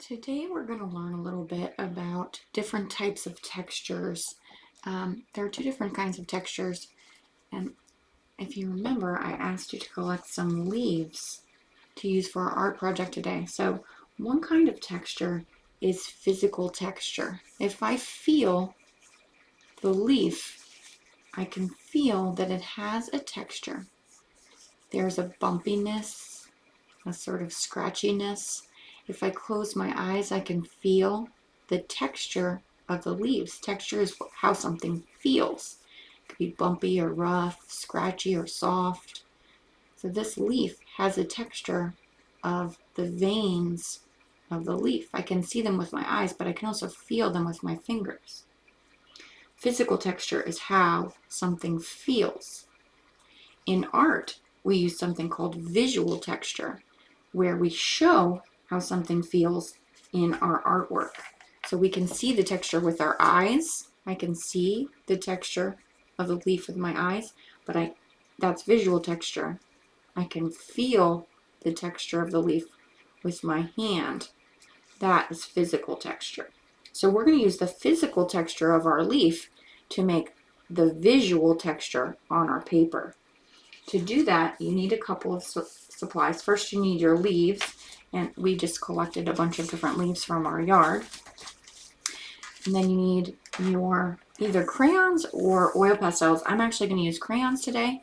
Today we're going to learn a little bit about different types of textures. There are two different kinds of textures, and if you remember, I asked you to collect some leaves to use for our art project today. So one kind of texture is physical texture. If I feel the leaf, I can feel that it has a texture. There's a bumpiness, a sort of scratchiness. If I close my eyes, I can feel the texture of the leaves. Texture is how something feels. It could be bumpy or rough, scratchy or soft. So this leaf has a texture of the veins of the leaf. I can see them with my eyes, but I can also feel them with my fingers. Physical texture is how something feels. In art, we use something called visual texture, where we show how something feels in our artwork. So we can see the texture with our eyes. I can see the texture of the leaf with my eyes, but that's visual texture. I can feel the texture of the leaf with my hand. That is physical texture. So we're going to use the physical texture of our leaf to make the visual texture on our paper. To do that, you need a couple of supplies. First, you need your leaves, and we just collected a bunch of different leaves from our yard. And then you need your either crayons or oil pastels. I'm actually going to use crayons today.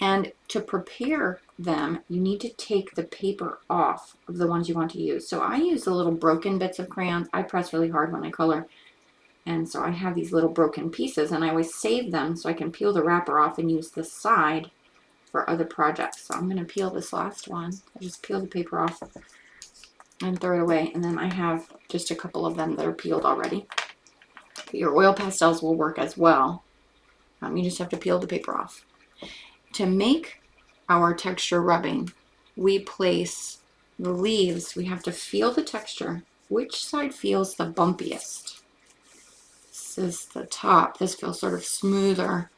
And to prepare them, you need to take the paper off of the ones you want to use. So I use the little broken bits of crayons. I press really hard when I color. And so I have these little broken pieces, and I always save them so I can peel the wrapper off and use the side for other projects. So I'm going to peel this last one. I just peel the paper off and throw it away. And then I have just a couple of them that are peeled already. Your oil pastels will work as well. You just have to peel the paper off. To make our texture rubbing, we place the leaves. We have to feel the texture. Which side feels the bumpiest? This is the top. This feels sort of smoother.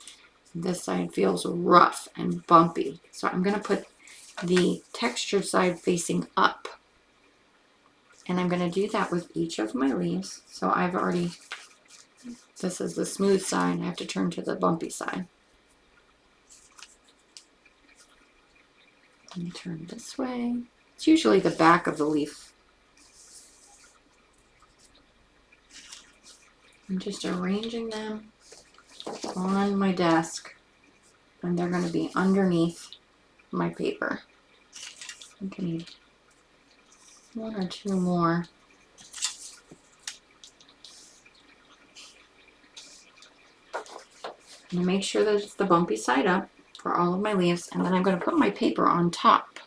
This side feels rough and bumpy. So I'm going to put the textured side facing up. And I'm going to do that with each of my leaves. So I've already, this is the smooth side. I have to turn to the bumpy side. Let me turn this way. It's usually the back of the leaf. I'm just arranging them on my desk, and they're going to be underneath my paper. I think I need one or two more. And make sure that it's the bumpy side up for all of my leaves, and then I'm going to put my paper on top.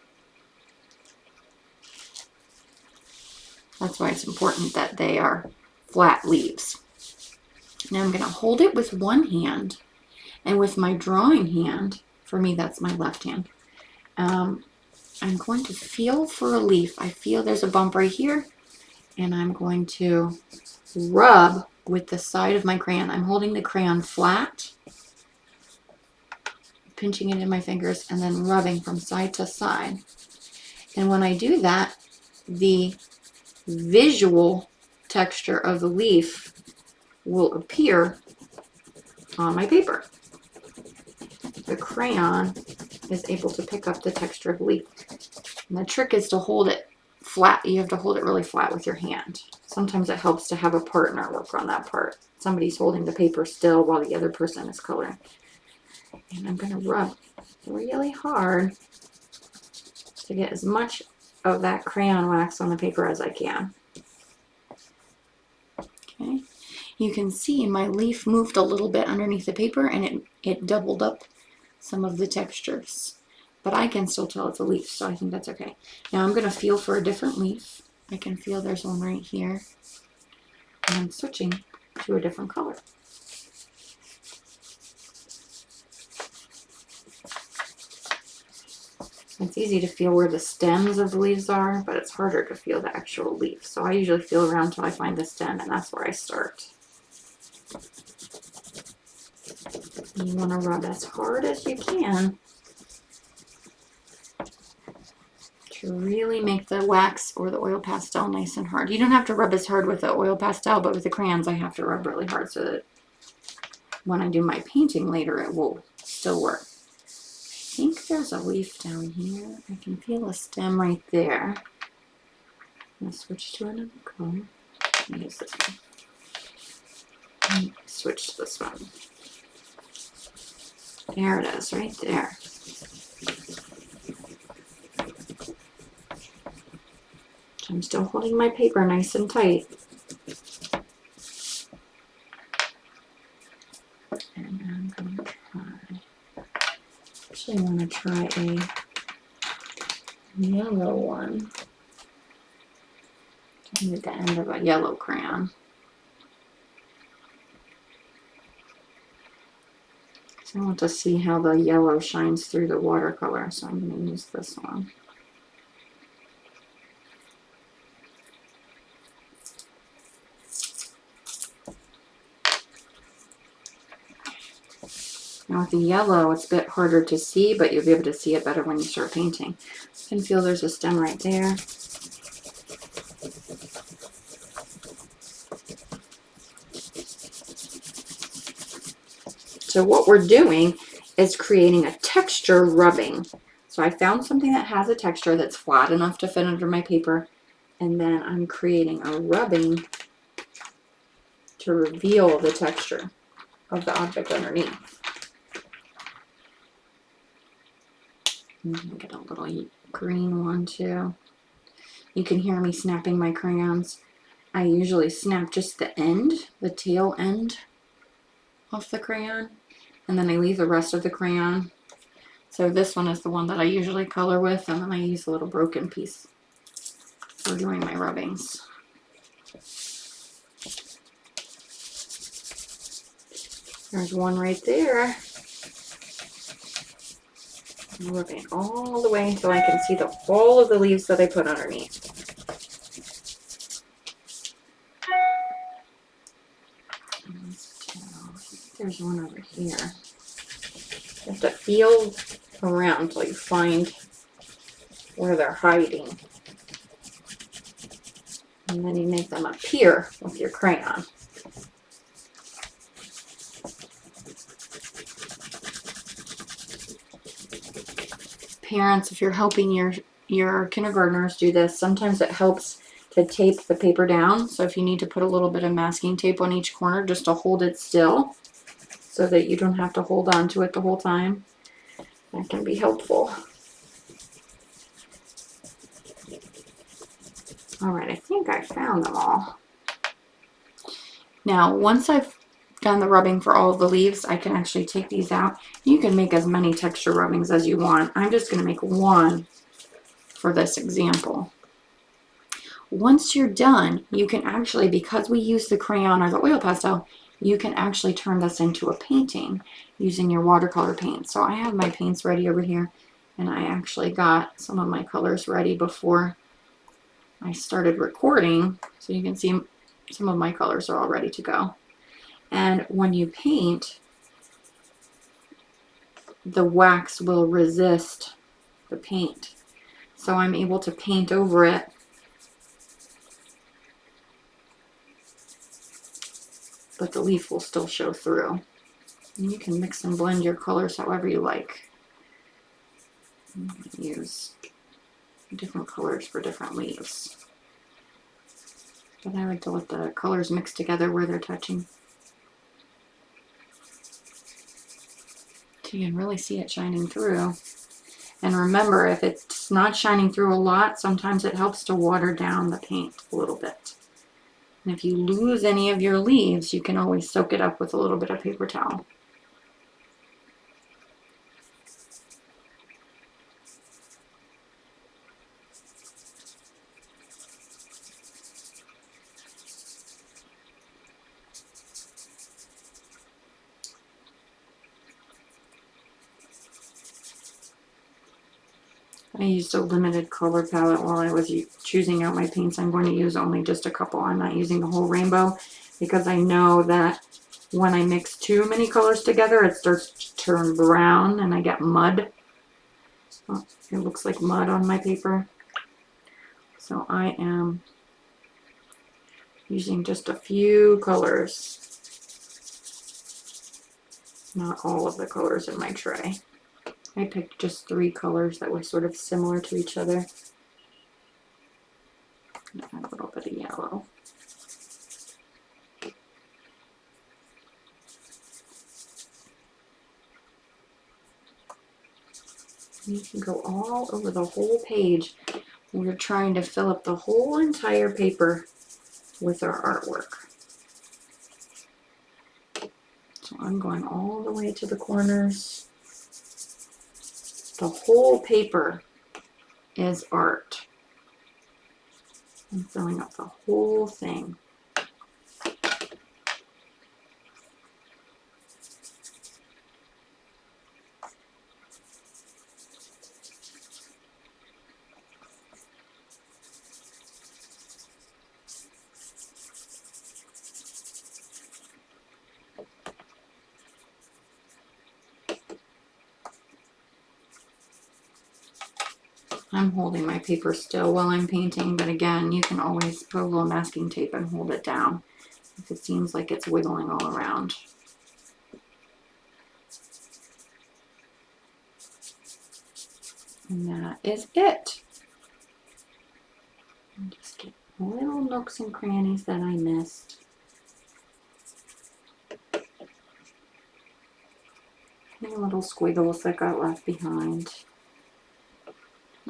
That's why it's important that they are flat leaves. Now I'm going to hold it with one hand, and with my drawing hand, for me that's my left hand, I'm going to feel for a leaf. I feel there's a bump right here, and I'm going to rub with the side of my crayon. I'm holding the crayon flat, pinching it in my fingers, and then rubbing from side to side. And when I do that, the visual texture of the leaf will appear on my paper. The crayon is able to pick up the texture of the leaf. And the trick is to hold it flat. You have to hold it really flat with your hand. Sometimes it helps to have a partner work on that part. Somebody's holding the paper still while the other person is coloring. And I'm going to rub really hard to get as much of that crayon wax on the paper as I can. Okay. You can see my leaf moved a little bit underneath the paper, and it doubled up some of the textures. But I can still tell it's a leaf, so I think that's okay. Now I'm going to feel for a different leaf. I can feel there's one right here. And I'm switching to a different color. It's easy to feel where the stems of the leaves are, but it's harder to feel the actual leaf. So I usually feel around until I find the stem, and that's where I start. You want to rub as hard as you can. to really make the wax or the oil pastel nice and hard. You don't have to rub as hard with the oil pastel, but with the crayons I have to rub really hard so that when I do my painting later it will still work. I think there's a leaf down here. I can feel a stem right there. I'm going to switch to another color. Use this one. Switch to this one. There it is, right there. I'm still holding my paper nice and tight. And I'm going to try, actually I want to try a yellow one. At the end of a yellow crayon. So I want to see how the yellow shines through the watercolor, so I'm going to use this one. Now with the yellow, it's a bit harder to see, but you'll be able to see it better when you start painting. You can feel there's a stem right there. So what we're doing is creating a texture rubbing. So I found something that has a texture that's flat enough to fit under my paper, and then I'm creating a rubbing to reveal the texture of the object underneath. I'm going to get a little green one too. You can hear me snapping my crayons. I usually snap just the end, the tail end off the crayon, and then I leave the rest of the crayon. So this one is the one that I usually color with, and then I use a little broken piece for doing my rubbings. There's one right there. I'm rubbing all the way until I can see all of the leaves that I put underneath. There's one over here. You have to feel around until you find where they're hiding. And then you make them appear with your crayon. Parents, if you're helping your kindergartners do this, sometimes it helps to tape the paper down. So if you need to put a little bit of masking tape on each corner just to hold it still so that you don't have to hold on to it the whole time, that can be helpful. All right, I think I found them all. Now, once I've done the rubbing for all of the leaves, I can actually take these out. You can make as many texture rubbings as you want. I'm just going to make one for this example. Once you're done, you can actually, because we use the crayon or the oil pastel, you can actually turn this into a painting using your watercolor paint. So I have my paints ready over here, and I actually got some of my colors ready before I started recording. So you can see some of my colors are all ready to go. And when you paint, the wax will resist the paint. So I'm able to paint over it but the leaf will still show through. And you can mix and blend your colors however you like. Use different colors for different leaves. But I like to let the colors mix together where they're touching. So you can really see it shining through. And remember, if it's not shining through a lot, sometimes it helps to water down the paint a little bit. And if you lose any of your leaves, you can always soak it up with a little bit of paper towel. I used a limited color palette while I was choosing out my paints. I'm going to use only just a couple. I'm not using the whole rainbow because I know that when I mix too many colors together, it starts to turn brown and I get mud. Oh, it looks like mud on my paper. So I am using just a few colors, not all of the colors in my tray. I picked just 3 colors that were sort of similar to each other. Add a little bit of yellow. You can go all over the whole page. We're trying to fill up the whole entire paper with our artwork. So I'm going all the way to the corners. The whole paper is art. I'm filling up the whole thing. I'm holding my paper still while I'm painting, but again, you can always put a little masking tape and hold it down if it seems like it's wiggling all around. And that is it. Just get little nooks and crannies that I missed. Any little squiggles that got left behind.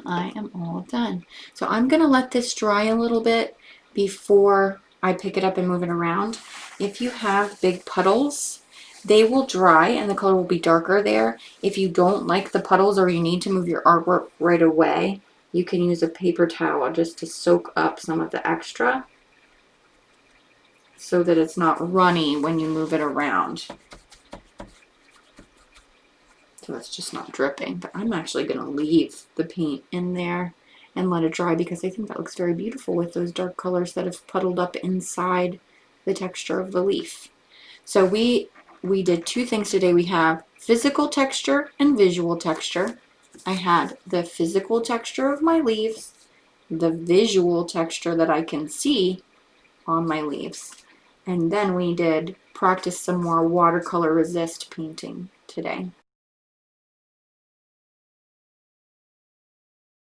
I am all done. So I'm going to let this dry a little bit before I pick it up and move it around. If you have big puddles, they will dry and the color will be darker there. If you don't like the puddles or you need to move your artwork right away, you can use a paper towel just to soak up some of the extra so that it's not runny when you move it around. So it's just not dripping, but I'm actually going to leave the paint in there and let it dry because I think that looks very beautiful with those dark colors that have puddled up inside the texture of the leaf. So we did 2 things today. We have physical texture and visual texture. I had the physical texture of my leaves, the visual texture that I can see on my leaves, and then we did practice some more watercolor resist painting today.